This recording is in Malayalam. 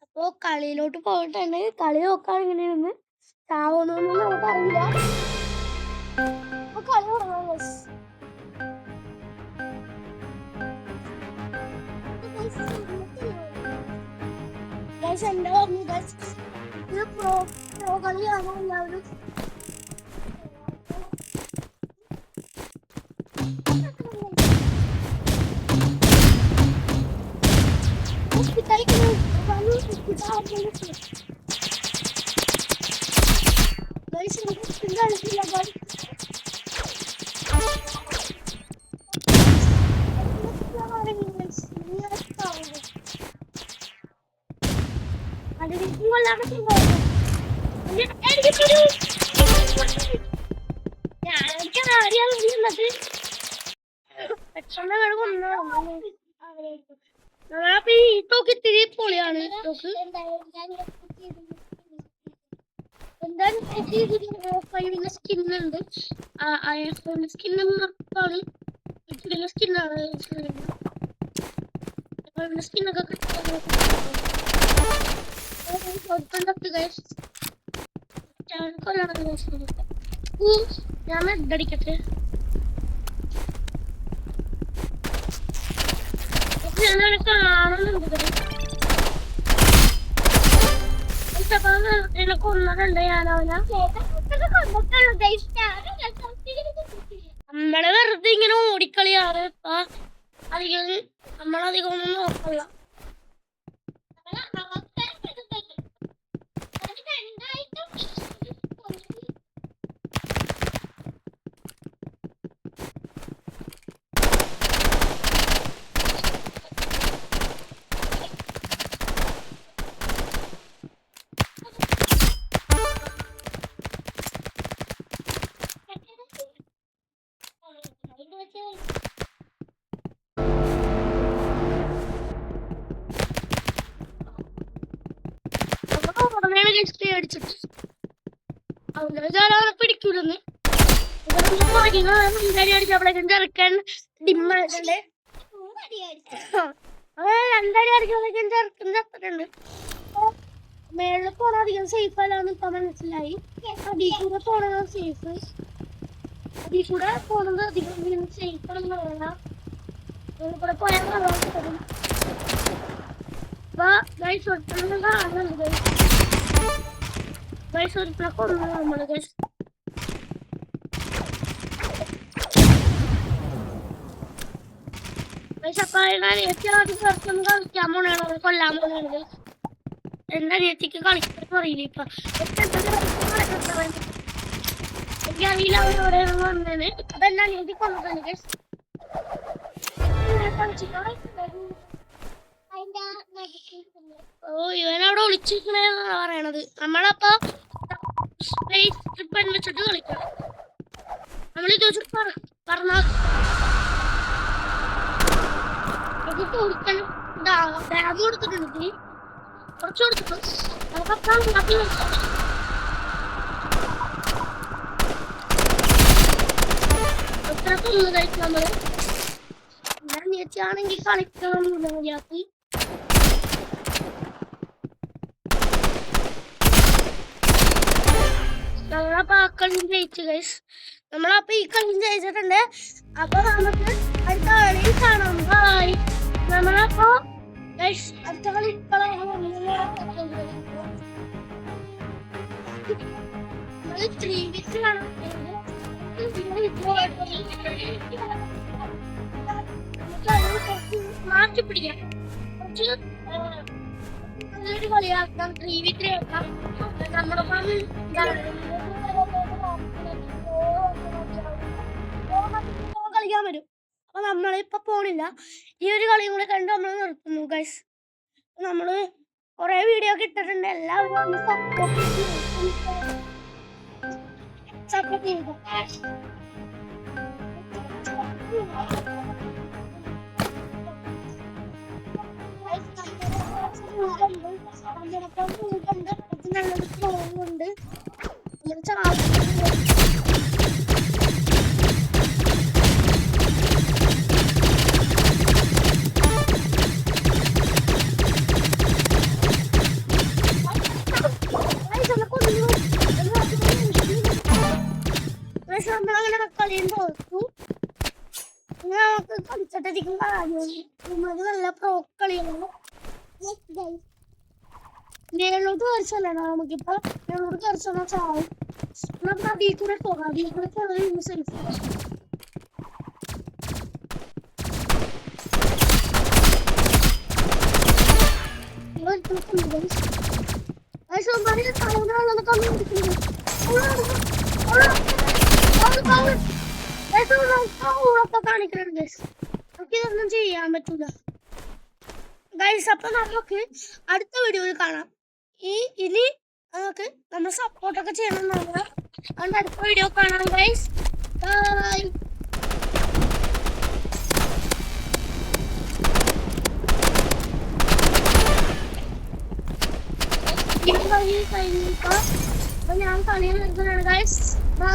അപ്പൊ കളിയിലോട്ട് പോയിട്ടുണ്ട്. കളി നോക്കാൻ ഇങ്ങനെയൊന്ന് ചാവുന്നൊന്നും നമുക്കറിയില്ല. അപ്പൊ കളി തുടങ്ങാം. എന്താ പറഞ്ഞു ഇത് പ്രോ കളിയാണോ എല്ലാവരും? ഇത്തിരി പൊളിയാണ്. എന്തായാലും സ്കിന്നുണ്ട്. സ്കിന്നാണ് സ്കിന്നൊക്കെ ഞാൻ ഇതടിക്കട്ടെ. കാണുന്നുണ്ട് കൊന്നതുണ്ട് ഞാനവനെ. നമ്മള് വെറുതെ ഇങ്ങനെ ഓടിക്കളിയാണ്. ഇപ്പൊ അധികം നമ്മളധികം ഒന്നും നോക്കല്ല. അടിച്ചിട്ട് അവനെ പിടിക്കൂലെന്ന് അടിച്ചപ്പോഴേക്കും ചെറുക്കൻ ഡിമ്മായിട്ടുണ്ട്. രണ്ടടി അടിക്കുമ്പോഴേക്കും ചെറുക്കൻ ചത്തിട്ടുണ്ട്. മേളിൽ പോണ അധികം സേഫ് അല്ലാന്ന് ഇപ്പൊ മനസ്സിലായി. അതിൽ കൂടെ പോണത് സേഫ്. അതിൽ കൂടെ പോണത് അധികം സേഫ് ആണെന്ന് പറയാം. അതിൽ കൂടെ പോയാൽ കാണുന്നുണ്ട്. കൊന്നു നമ്മള് കളിക്കാൻ പോണാണ്, കൊല്ലാൻ പോണാണ്. എന്താ അനിയത്തിക്ക് കളിക്കാൻ അറിയില്ല. ഇപ്പൊ എനിക്കറിയില്ല അവരോടെ വന്നേന്. അതെന്താ അനിയത്തി കൊന്നതാണ്. ഇവനവിടെ ഒളിച്ചിരിക്കണേന്നാ പറയണത്. നമ്മളപ്പോ വെച്ചിട്ട് കളിക്കണം. നമ്മളിത് വെച്ചിട്ട് പറഞ്ഞ കൊടുക്കണം. ബാഗ് കൊടുത്തിട്ടുണ്ട്, കുറച്ച് കൊടുത്തിട്ടു. എത്ര കൊന്നു കഴിക്കും നമ്മള്. ഞാൻ നേച്ചാണെങ്കിൽ കളിക്കണം മര്യാദക്ക്. നമ്മളപ്പോ ആ കളി ജയിച്ചു ഗൈസ്. നമ്മളപ്പോ ഈ കളി ജയിച്ചിട്ടുണ്ട്. അപ്പൊ നമുക്ക് അടുത്ത കളിയിൽ കാണാം. ബൈ. നമ്മളപ്പോ ഗൈസ് അടുത്ത കളി മാറ്റി പിടിക്കാം. കുറച്ച് കളിയാക്കാം. 3v3 ആക്കാം. നമ്മുടെ കളിക്കാൻ വരും. അപ്പൊ നമ്മളിപ്പൊ പോണില്ല. ഈ ഒരു കളിയും കൂടെ കണ്ട് നമ്മൾ നിർത്തുന്നു ഗൈസ്. നമ്മള് കൊറേ വീഡിയോ ഒക്കെ ഇട്ടിട്ടുണ്ട്. എല്ലാവരും സപ്പോർട്ട് ചെയ്യുക. നല്ലൊരു നമ്മളങ്ങനെ കളിയും തോർത്തു. നമുക്ക് കളിച്ചിട്ടധികം കാര്യമില്ല. നമുക്ക് നല്ല പ്രോ കളിയാണ്. മേലോട്ട് കയറിച്ചല്ലേ നമുക്കിപ്പോ മേലോട്ട് കയറിച്ചാൽ ചാവും. നമുക്ക് അതിൽ കൂടെ പോകാം. അതിൽ കൂടെ പോകാൻ സേഫ്. നമുക്കിതൊന്നും ചെയ്യാൻ പറ്റൂല ഗൈസ്. അപ്പൊ നമുക്ക് അടുത്ത വീഡിയോയിൽ കാണാം. ഇനി നമുക്ക് നമ്മൾ സപ്പോർട്ടൊക്കെ ചെയ്യണം. നമ്മൾ അടുത്ത വീഡിയോ കാണാം ഗൈസ്. ബൈ. ഞാൻ കളിയിൽ നിർത്തുകയാണ് ഗൈസ്.